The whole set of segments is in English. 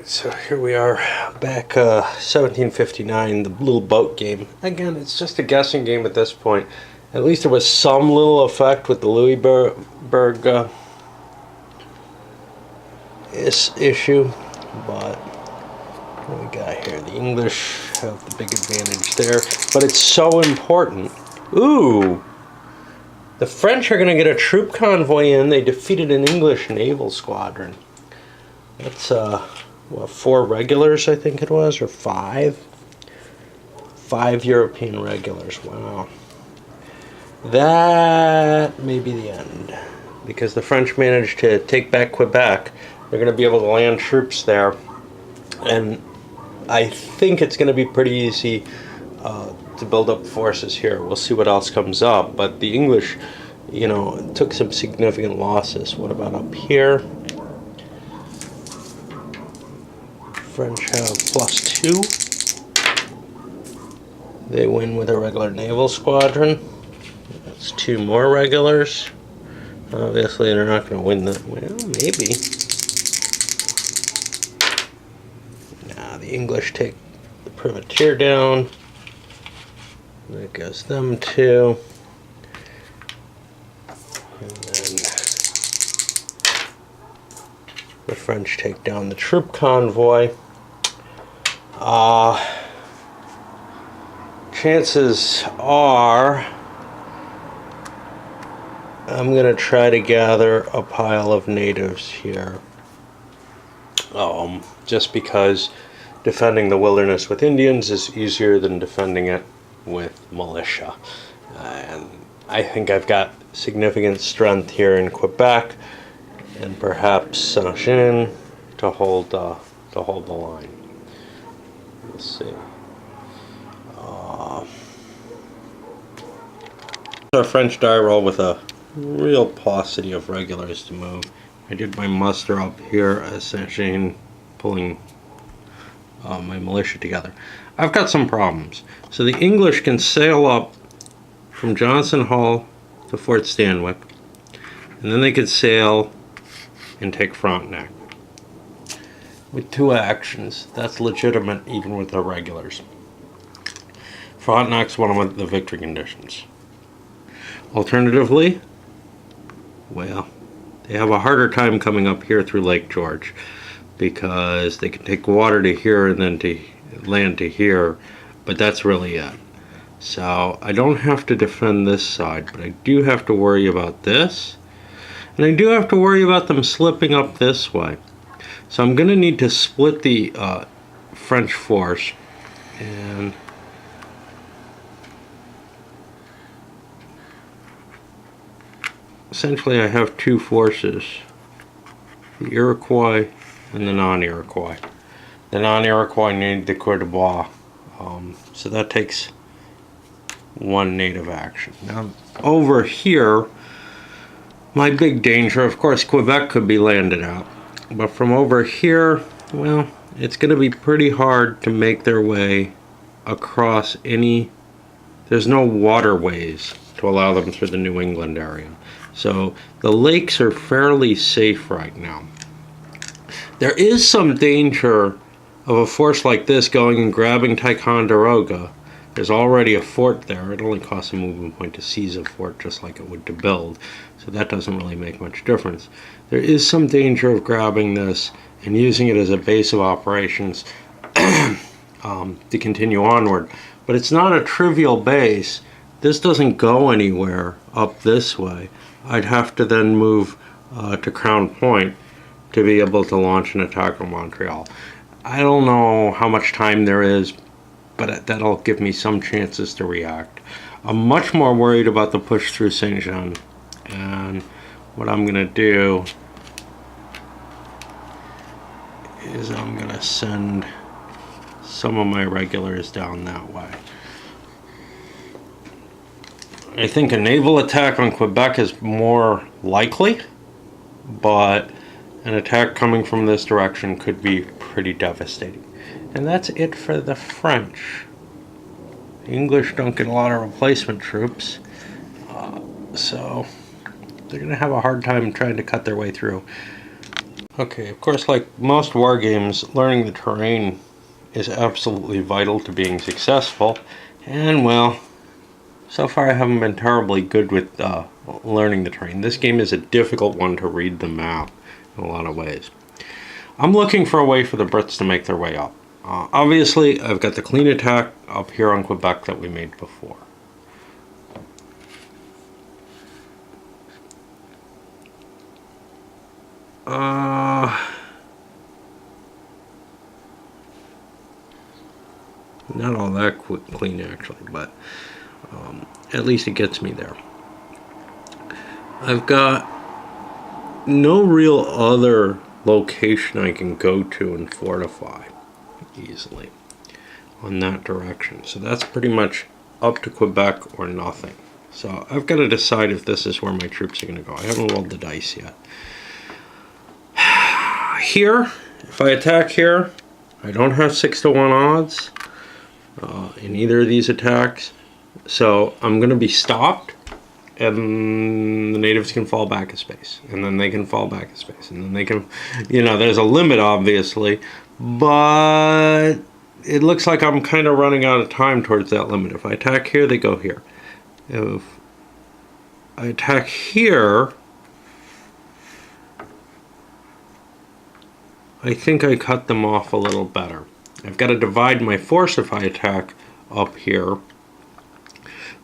Alright, so here we are back 1759, the little boat game. Again, it's just a guessing game at this point. At least there was some little effect with the Louisburg issue, but what do we got here? The English have the big advantage there, but it's so important. Ooh! The French are going to get a troop convoy in. They defeated an English naval squadron. That's, what, 4 regulars, I think it was, or 5? 5 European regulars, wow. That may be the end, because the French managed to take back Quebec. They're going to be able to land troops there, and I think it's going to be pretty easy to build up forces here. We'll see what else comes up, but the English, you know, took some significant losses. What about up here? French have +2. They win with a regular naval squadron. That's 2 more regulars. Obviously, they're not going to win that. Well, maybe. Nah, the English take the privateer down. That goes them 2. And then the French take down the troop convoy. Chances are I'm going to try to gather a pile of natives here. Just because defending the wilderness with Indians is easier than defending it with militia. And I think I've got significant strength here in Quebec and perhaps Saint-Jean to hold the line. We'll see. Our French die roll with a real paucity of regulars to move. I did my muster up here at Saint-Jean, pulling my militia together. I've got some problems. So the English can sail up from Johnson Hall to Fort Stanwix, and then they could sail and take Frontenac. With 2 actions, that's legitimate even with the regulars. Frontenac's one of the victory conditions. Alternatively, well, they have a harder time coming up here through Lake George, because they can take water to here and then to land to here, but that's really it. So I don't have to defend this side, but I do have to worry about this, and I do have to worry about them slipping up this way. So I'm going to need to split the French force, and essentially I have 2 forces, the Iroquois and the non-Iroquois. The non-Iroquois need the Coeur de Bois, so that takes 1 native action. Now over here, my big danger, of course, Quebec could be landed out, but from over here, well, it's going to be pretty hard to make their way across any, there's no waterways to allow them through the New England area. So the lakes are fairly safe right now. There is some danger of a force like this going and grabbing Ticonderoga. There's already a fort there. It only costs a movement point to seize a fort just like it would to build. So that doesn't really make much difference. There is some danger of grabbing this and using it as a base of operations to continue onward. But it's not a trivial base. This doesn't go anywhere up this way. I'd have to then move to Crown Point to be able to launch an attack on Montreal. I don't know how much time there is, but that'll give me some chances to react. I'm much more worried about the push through Saint-Jean, and what I'm going to do is I'm going to send some of my regulars down that way. I think a naval attack on Quebec is more likely, but an attack coming from this direction could be pretty devastating. And that's it for the French. The English don't get a lot of replacement troops, so they're going to have a hard time trying to cut their way through. Okay, of course, like most war games, learning the terrain is absolutely vital to being successful. And well, so far I haven't been terribly good with learning the terrain. This game is a difficult one to read the map in a lot of ways. I'm looking for a way for the Brits to make their way up. Obviously, I've got the clean attack up here on Quebec that we made before. Not all that clean actually, but at least it gets me there. I've got no real other location I can go to and fortify easily on that direction. So that's pretty much up to Quebec or nothing. So I've got to decide if this is where my troops are going to go. I haven't rolled the dice yet. Here, if I attack here, I don't have 6-to-1 odds in either of these attacks. So I'm going to be stopped, and the natives can fall back a space, and then they can fall back a space, and then they can, you know, there's a limit obviously, but it looks like I'm kind of running out of time towards that limit. If I attack here, they go here. If I attack here, I think I cut them off a little better. I've got to divide my force if I attack up here,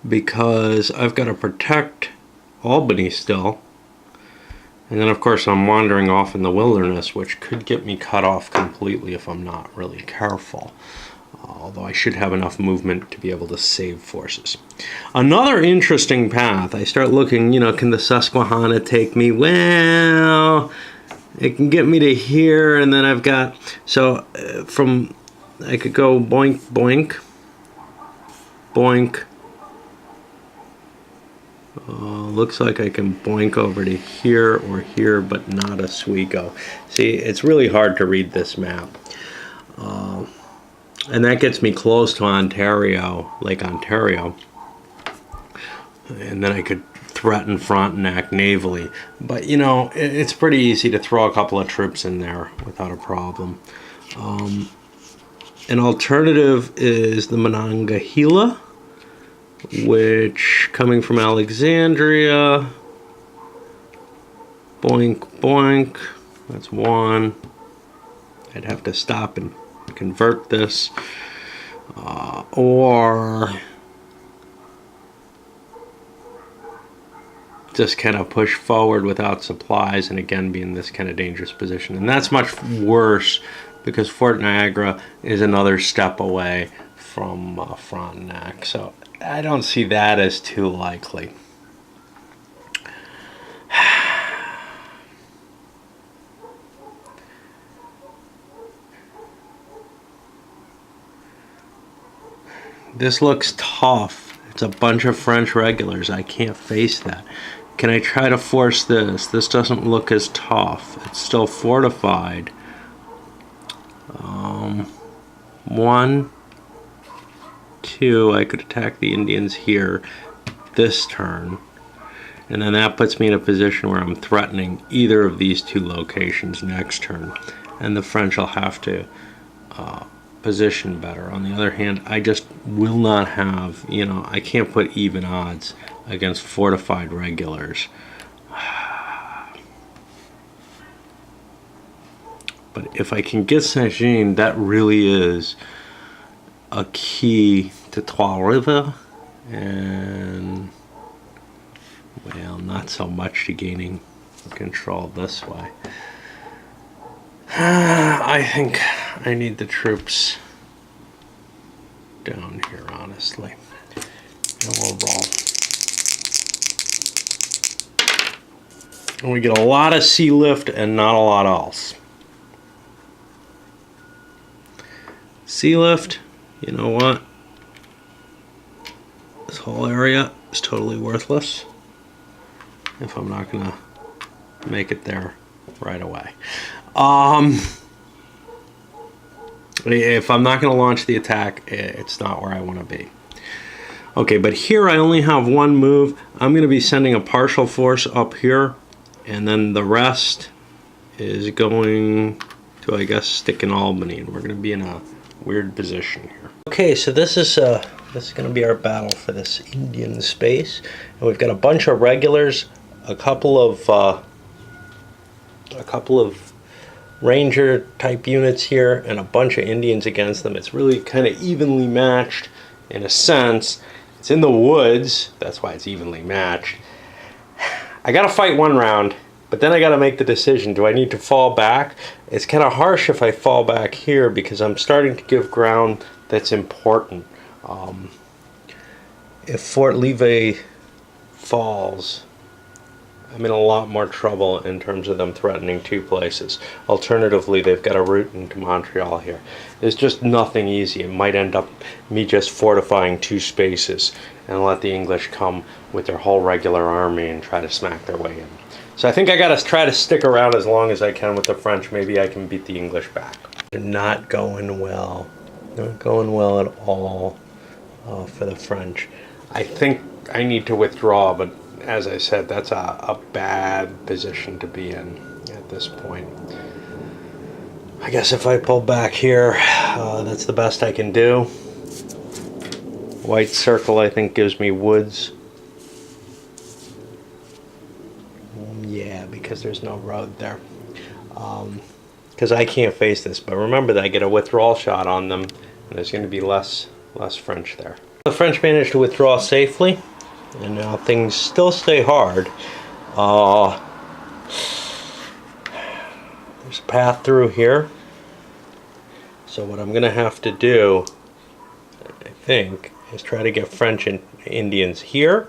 because I've got to protect Albany still. And then of course I'm wandering off in the wilderness, which could get me cut off completely if I'm not really careful. Although I should have enough movement to be able to save forces. Another interesting path, I start looking, you know, can the Susquehanna take me? Well, it can get me to here, and then I've got, so from, I could go boink, boink, boink. Looks like I can boink over to here or here, but not Oswego. See, it's really hard to read this map. And that gets me close to Ontario, Lake Ontario. And then I could threaten Frontenac navally. But, you know, it's pretty easy to throw a couple of troops in there without a problem. An alternative is the Monongahela, which, coming from Alexandria, boink, boink, that's one. I'd have to stop and convert this, or just kind of push forward without supplies and again be in this kind of dangerous position. And that's much worse because Fort Niagara is another step away from Frontenac. So I don't see that as too likely. This looks tough. It's a bunch of French regulars. I can't face that. Can I try to force this? This doesn't look as tough. It's still fortified. 1, 2, I could attack the Indians here this turn. And then that puts me in a position where I'm threatening either of these two locations next turn. And the French will have to position better. On the other hand, I just will not have, you know, I can't put even odds against fortified regulars. But if I can get Saint-Jean, that really is a key to Trois-Rivières, and well, not so much to gaining control this way. I think I need the troops down here, honestly. And we'll roll. And we get a lot of sea lift and not a lot else. Sea lift, you know what? This whole area is totally worthless if I'm not going to make it there right away. If I'm not going to launch the attack, it's not where I want to be. Okay, but here I only have one move. I'm going to be sending a partial force up here, and then the rest is going to, I guess, stick in Albany, and we're going to be in a weird position here. Okay, so this is going to be our battle for this Indian space, and we've got a bunch of regulars, a couple of Ranger type units here, and a bunch of Indians against them. It's really kind of evenly matched in a sense. It's in the woods, that's why it's evenly matched. I gotta fight one round, but then I gotta make the decision. Do I need to fall back? It's kind of harsh if I fall back here because I'm starting to give ground that's important. If Fort Levy falls, I'm in a lot more trouble in terms of them threatening two places. Alternatively, they've got a route into Montreal here. There's just nothing easy. It might end up me just fortifying two spaces and let the English come with their whole regular army and try to smack their way in. So I think I gotta try to stick around as long as I can with the French. Maybe I can beat the English back. They're not going well. Not going well at all for the French. I think I need to withdraw, but as I said, that's a bad position to be in at this point. I guess if I pull back here, that's the best I can do. White circle, I think, gives me woods. Yeah, because there's no road there. Because I can't face this, but remember that I get a withdrawal shot on them, and there's going to be less French there. The French managed to withdraw safely, and now things still stay hard. There's a path through here. So what I'm going to have to do, I think, is try to get French and Indians here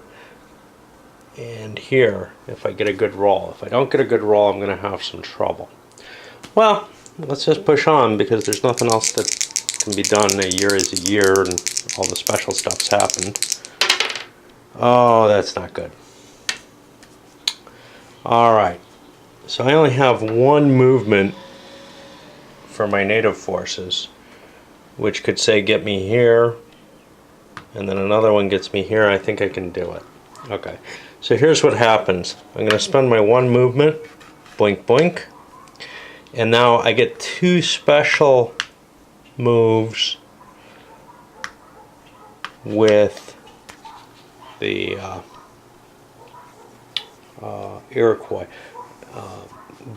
and here if I get a good roll. If I don't get a good roll, I'm going to have some trouble. Well, let's just push on because there's nothing else that can be done. A year is a year and all the special stuff's happened. Oh, that's not good. Alright, so I only have one movement for my native forces, which could say get me here, and then another one gets me here. I think I can do it. Okay, so here's what happens. I'm going to spend my one movement, boink boink, and now I get two special moves with the Iroquois,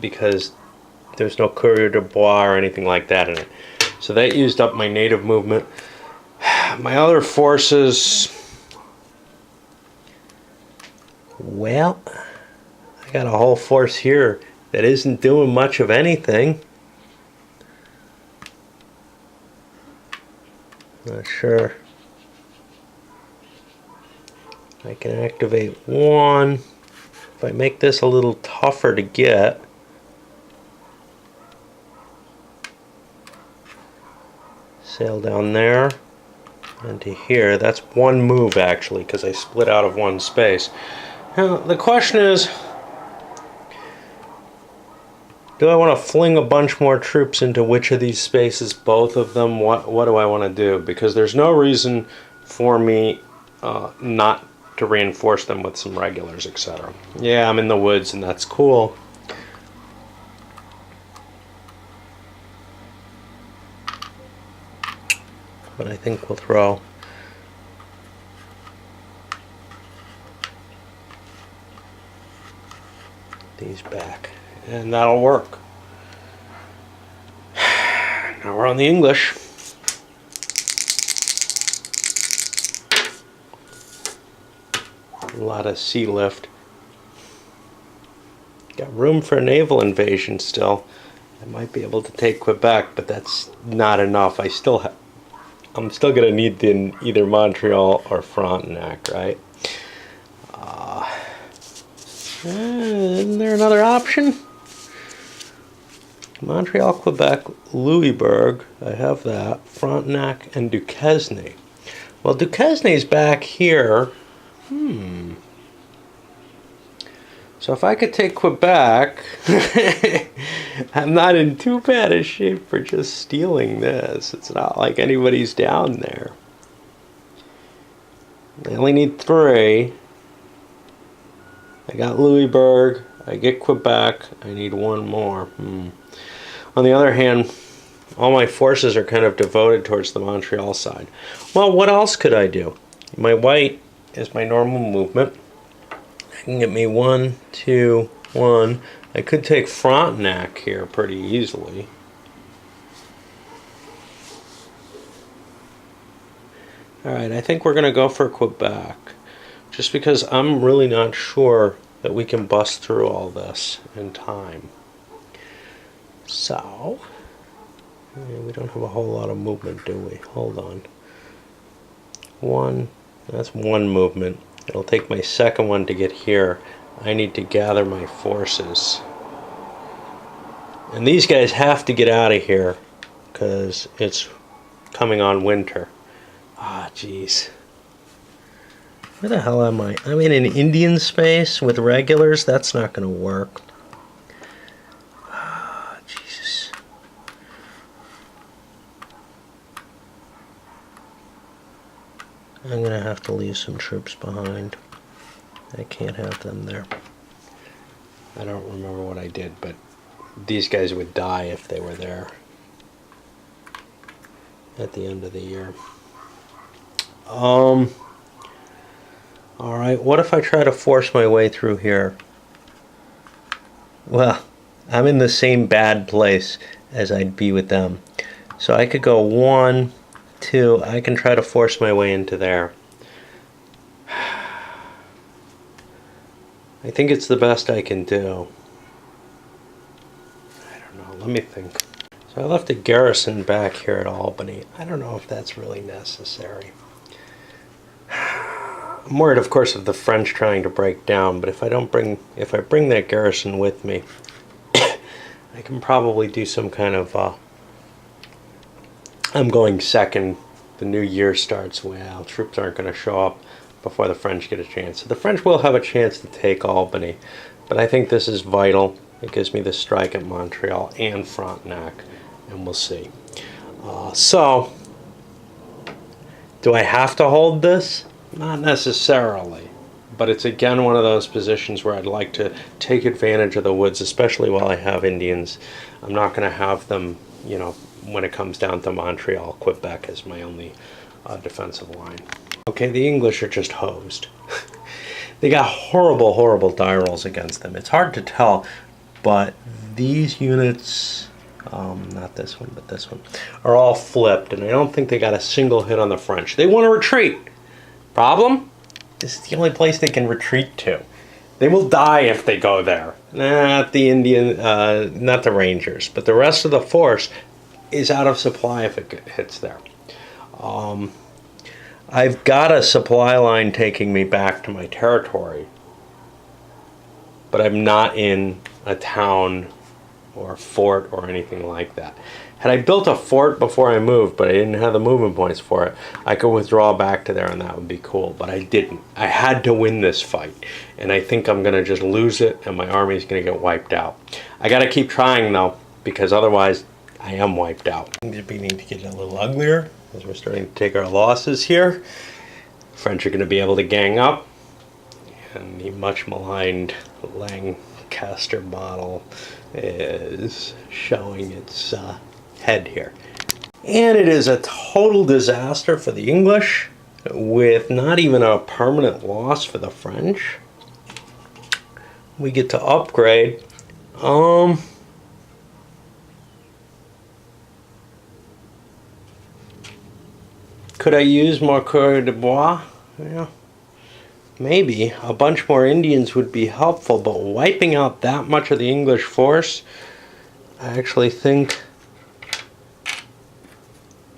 because there's no coureur de bois or anything like that in it. So that used up my native movement. My other forces, well, I got a whole force here that isn't doing much of anything. Not sure. I can activate one. If I make this a little tougher to get, sail down there and to here. That's one move actually, because I split out of one space. Now the question is, do I want to fling a bunch more troops into which of these spaces? Both of them? What do I want to do? Because there's no reason for me not to reinforce them with some regulars, etc. Yeah, I'm in the woods and that's cool. But I think we'll throw these back, and that'll work. Now we're on the English. A lot of sea lift. Got room for a naval invasion still. I might be able to take Quebec, but that's not enough. I'm still gonna need either Montreal or Frontenac, right? Isn't there another option? Montreal, Quebec, Louisbourg. I have that. Frontenac and Duquesne. Well, Duquesne's back here. So if I could take Quebec, I'm not in too bad a shape for just stealing this. It's not like anybody's down there. I only need 3. I got Louisbourg. I get Quebec. I need one more. On the other hand, all my forces are kind of devoted towards the Montreal side. Well, what else could I do? My white is my normal movement. I can get me 1, 2, 1. I could take Frontenac here pretty easily. Alright, I think we're going to go for Quebec. Just because I'm really not sure that we can bust through all this in time. So, yeah, we don't have a whole lot of movement, do we? Hold on. One, that's one movement. It'll take my second one to get here. I need to gather my forces. And these guys have to get out of here because it's coming on winter. Ah, jeez. Where the hell am I? I'm in an Indian space with regulars? That's not going to work. Ah, Jesus. I'm going to have to leave some troops behind. I can't have them there. I don't remember what I did, but these guys would die if they were there at the end of the year. Alright, what if I try to force my way through here? Well, I'm in the same bad place as I'd be with them. So I could go 1, 2, I can try to force my way into there. I think it's the best I can do. I don't know, let me think. So I left a garrison back here at Albany. I don't know if that's really necessary. I'm worried, of course, of the French trying to break down, but if I bring that garrison with me, I can probably do some kind of, I'm going second, the new year starts, well, troops aren't going to show up before the French get a chance. So the French will have a chance to take Albany, but I think this is vital. It gives me the strike at Montreal and Frontenac, and we'll see. So, do I have to hold this? Not necessarily, but it's again one of those positions where I'd like to take advantage of the woods, especially while I have Indians. I'm not going to have them, you know, when it comes down to Montreal, Quebec as my only defensive line. Okay, the English are just hosed. They got horrible, horrible die rolls against them. It's hard to tell, but these units, not this one, but this one, are all flipped, and I don't think they got a single hit on the French. They want to retreat. Problem? This is the only place they can retreat to. They will die if they go there. Not the not the Rangers, but the rest of the force is out of supply if it hits there. I've got a supply line taking me back to my territory, but I'm not in a town or a fort or anything like that. Had I built a fort before I moved, but I didn't have the movement points for it, I could withdraw back to there and that would be cool, but I didn't. I had to win this fight, and I think I'm going to just lose it and my army's going to get wiped out. I got to keep trying though, because otherwise I am wiped out. Things are beginning to get a little uglier as we're starting to take our losses here. French are going to be able to gang up, and the much maligned Lancaster model is showing its head here. And it is a total disaster for the English, with not even a permanent loss for the French. We get to upgrade. Could I use more coureur de bois? Yeah, maybe. A bunch more Indians would be helpful, but wiping out that much of the English force, I actually think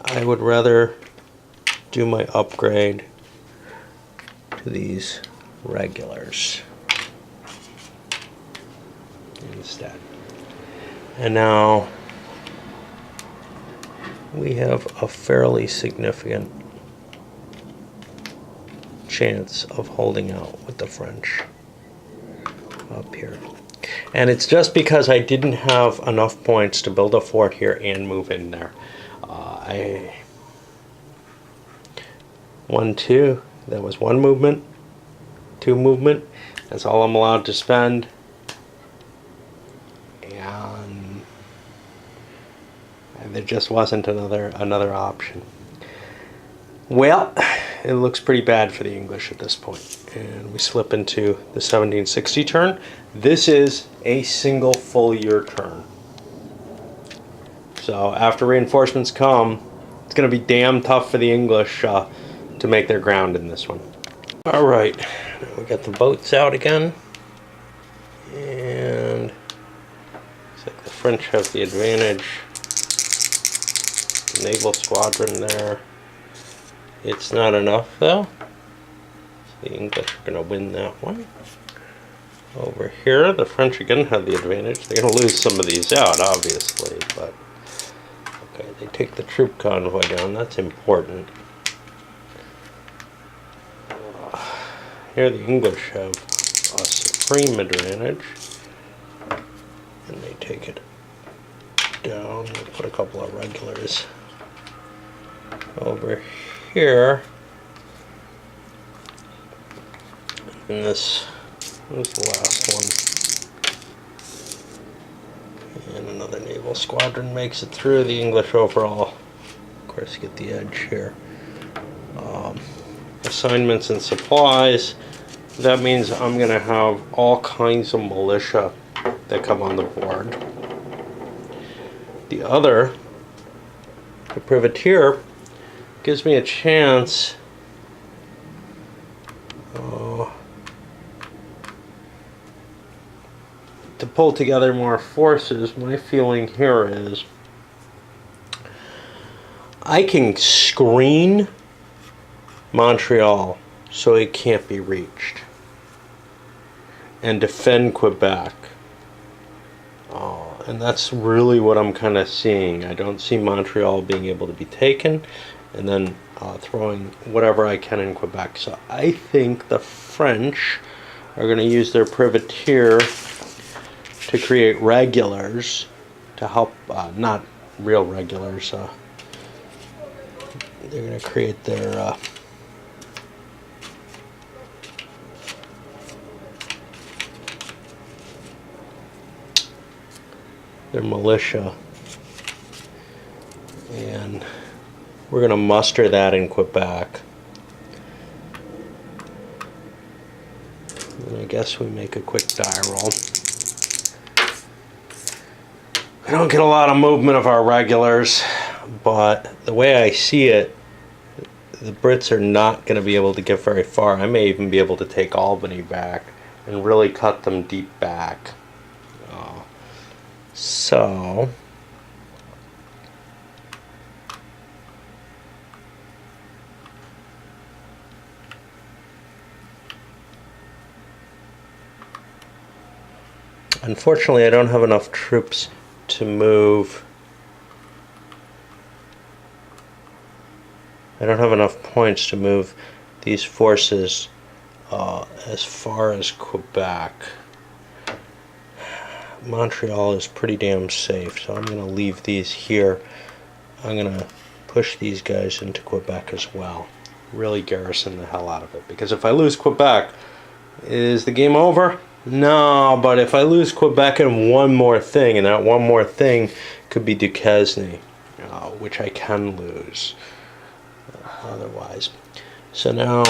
I would rather do my upgrade to these regulars instead. And now we have a fairly significant chance of holding out with the French up here. And it's just because I didn't have enough points to build a fort here and move in there. 1, 2, that was 1 movement, 2 movement. That's all I'm allowed to spend. There just wasn't another option. Well, it looks pretty bad for the English at this point. And we slip into the 1760 turn. This is a single full year turn. So after reinforcements come, it's going to be damn tough for the English to make their ground in this one. All right, now we got the boats out again. And looks like the French have the advantage. Naval squadron there. It's not enough though. So the English are going to win that one. Over here, the French again have the advantage. They're going to lose some of these out, obviously, but okay, they take the troop convoy down. That's important. Here the English have a supreme advantage, and they take it down. We'll put a couple of regulars over here. And this was the last one. And another naval squadron makes it through. The English overall, of course, get the edge here. Assignments and supplies. That means I'm going to have all kinds of militia that come on the board. The other, the privateer, gives me a chance to pull together more forces. My feeling here is I can screen Montreal so it can't be reached and defend Quebec. And that's really what I'm kind of seeing. I don't see Montreal being able to be taken, and then throwing whatever I can in Quebec. So I think the French are going to use their privateer to create regulars to help, not real regulars. They're going to create their militia, and we're going to muster that in Quebec. And I guess we make a quick die roll. I don't get a lot of movement of our regulars, but the way I see it, the Brits are not going to be able to get very far. I may even be able to take Albany back and really cut them deep back. So unfortunately, I don't have enough troops to move. I don't have enough points to move these forces as far as Quebec. Montreal is pretty damn safe, so I'm going to leave these here. I'm going to push these guys into Quebec as well. Really garrison the hell out of it, because if I lose Quebec, is the game over? No, but if I lose Quebec and one more thing, and that one more thing could be Duquesne, which I can lose otherwise. So now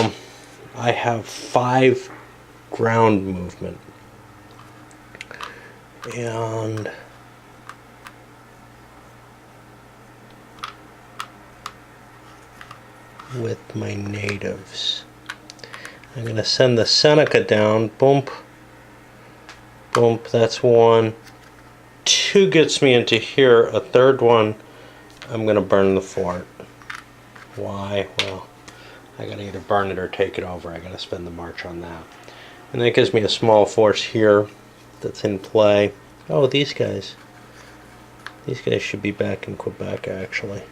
I have 5 ground movement. And with my natives, I'm going to send the Seneca down. Boom. Boom. That's 1. 2 gets me into here. A third one, I'm going to burn the fort. Why? Well, I got to either burn it or take it over. I got to spend the march on that. And that gives me a small force here that's in play. Oh, these guys should be back in Quebec, actually.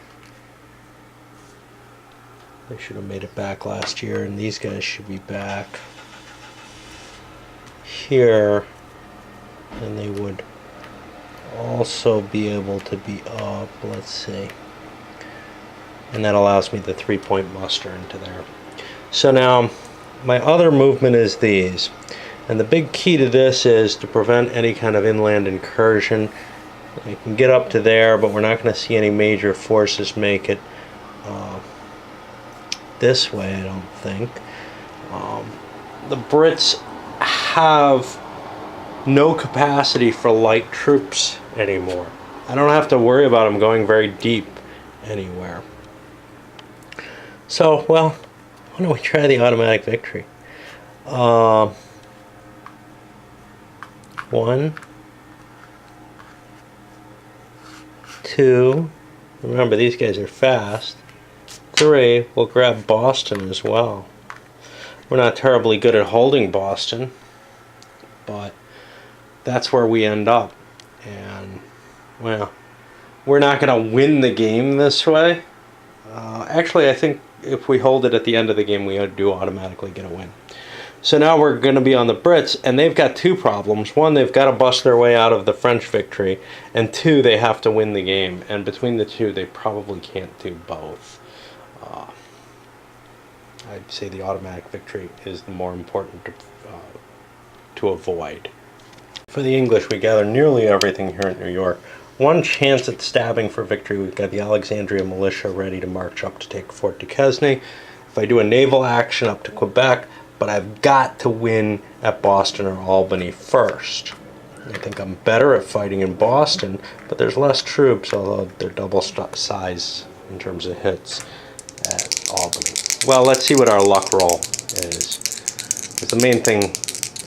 They should have made it back last year, and these guys should be back here, and they would also be able to be up. Let's see, and that allows me the 3-point muster into there. So now my other movement is these. And the big key to this is to prevent any kind of inland incursion They can get up to there, but we're not going to see any major forces make it this way, I don't think. The Brits have no capacity for light troops anymore. I don't have to worry about them going very deep anywhere. So, well, why don't we try the automatic victory? 1, 2, remember these guys are fast. 3, we'll grab Boston as well. We're not terribly good at holding Boston, but that's where we end up. And, well, we're not going to win the game this way. Actually, I think if we hold it at the end of the game, we do automatically get a win. So now we're going to be on the Brits, and they've got two problems. One, they've got to bust their way out of the French victory, and two, they have to win the game. And between the two, they probably can't do both. I'd say the automatic victory is the more important to avoid. For the English, we gather nearly everything here in New York. One chance at stabbing for victory. We've got the Alexandria militia ready to march up to take Fort Duquesne. If I do a naval action up to Quebec, but I've got to win at Boston or Albany first. I think I'm better at fighting in Boston, but there's less troops, although they're double size in terms of hits at Albany. Well, let's see what our luck roll is. It's the main thing.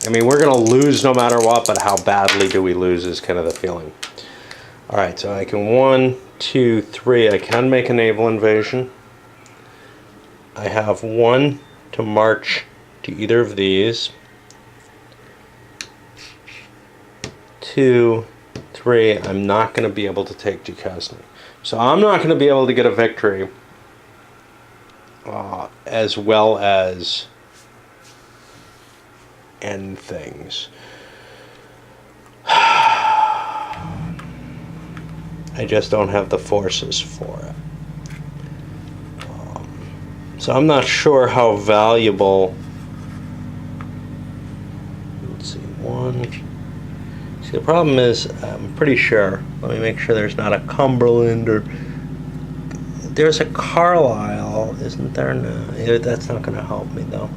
I mean, we're going to lose no matter what, but how badly do we lose is kind of the feeling. All right, so I can 1, 2, 3. I can make a naval invasion. I have 1 to march to either of these. 2, 3. I'm not going to be able to take Duquesne. So I'm not going to be able to get a victory as well as end things. I just don't have the forces for it. So I'm not sure how valuable. Let's see, 1. See, the problem is, I'm pretty sure. Let me make sure there's not a Cumberland or. There's a Carlisle, isn't there? No, that's not going to help me though.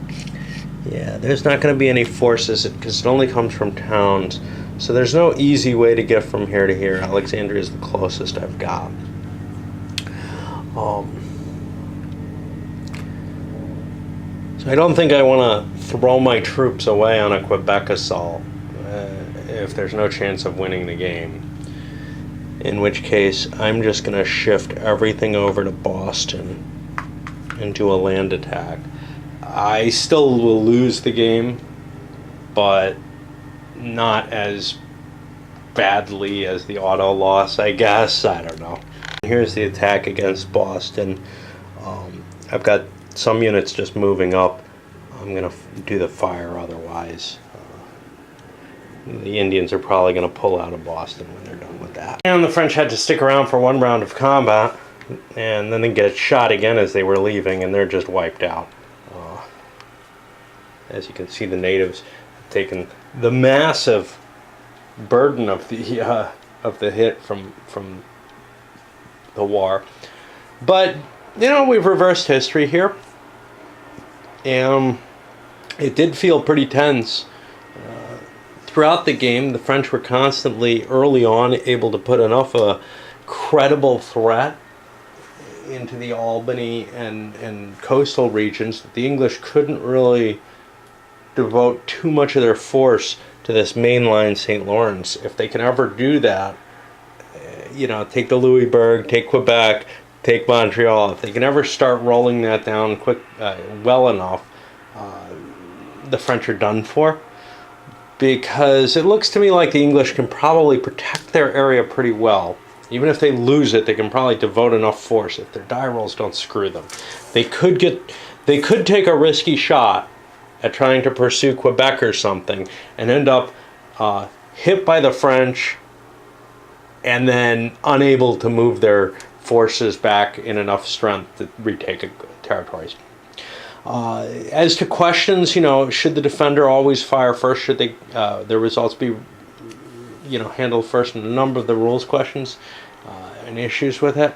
Yeah, there's not going to be any forces because it only comes from towns. So there's no easy way to get from here to here. Alexandria is the closest I've got. So I don't think I want to throw my troops away on a Quebec assault if there's no chance of winning the game. In which case, I'm just going to shift everything over to Boston and do a land attack. I still will lose the game, but not as badly as the auto loss, I guess. I don't know. Here's the attack against Boston. I've got some units just moving up. I'm going to do the fire otherwise. The Indians are probably going to pull out of Boston when they're done with that. And the French had to stick around for 1 round of combat, and then they get shot again as they were leaving, and they're just wiped out. As you can see, the natives have taken the massive burden of the hit from the war. But you know, we've reversed history here, and it did feel pretty tense. Throughout the game, the French were constantly, early on, able to put enough of a credible threat into the Albany and coastal regions that the English couldn't really devote too much of their force to this mainline St. Lawrence. If they can ever do that, you know, take the Louisbourg, take Quebec, take Montreal, if they can ever start rolling that down well enough, the French are done for. Because it looks to me like the English can probably protect their area pretty well. Even if they lose it, they can probably devote enough force if their die rolls don't screw them. They could take a risky shot at trying to pursue Quebec or something and end up hit by the French and then unable to move their forces back in enough strength to retake territories. As to questions, you know, should the defender always fire first? Should their results be, handled first in a number of the rules questions and issues with it.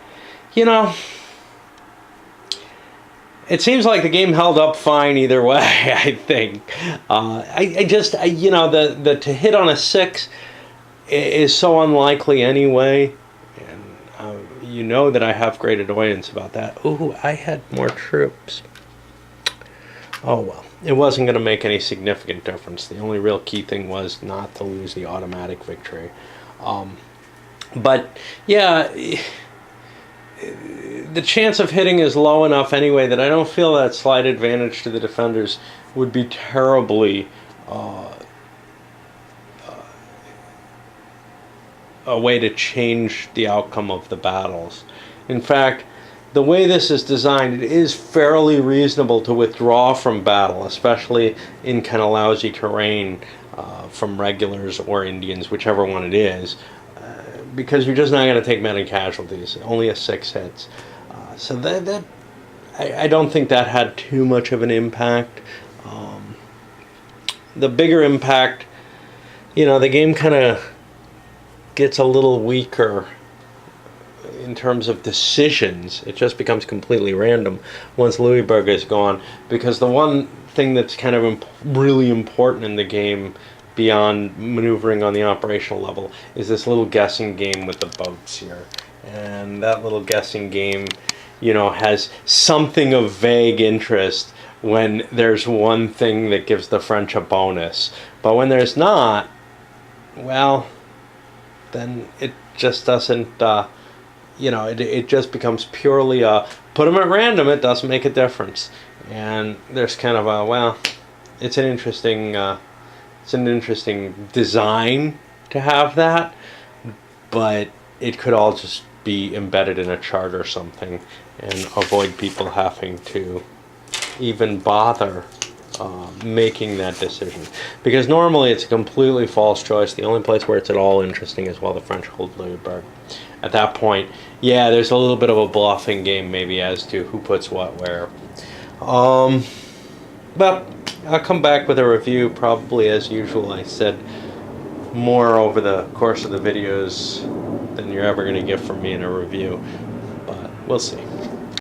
It seems like the game held up fine either way. I think. The to hit on a 6 is so unlikely anyway, and that I have great annoyance about that. Ooh, I had more troops. Oh well, it wasn't going to make any significant difference. The only real key thing was not to lose the automatic victory. But yeah, the chance of hitting is low enough anyway that I don't feel that slight advantage to the defenders would be terribly a way to change the outcome of the battles. In fact, the way this is designed, it is fairly reasonable to withdraw from battle, especially in kind of lousy terrain from regulars or Indians, whichever one it is, because you're just not going to take many casualties. Only a 6 hits. So I don't think that had too much of an impact. The bigger impact, the game kind of gets a little weaker in terms of decisions. It just becomes completely random once Louisburg is gone, because the one thing that's kind of really important in the game beyond maneuvering on the operational level is this little guessing game with the boats here. And that little guessing game, has something of vague interest when there's one thing that gives the French a bonus. But when there's not, well, then it just doesn't, it just becomes purely put them at random, it doesn't make a difference. And there's kind of it's an interesting design to have that, but it could all just be embedded in a chart or something and avoid people having to even bother making that decision, because normally it's a completely false choice. The only place where it's at all interesting is while the French hold Louisburg. At that point, yeah, there's a little bit of a bluffing game maybe as to who puts what where. But I'll come back with a review probably as usual. I said more over the course of the videos than you're ever going to get from me in a review, but we'll see.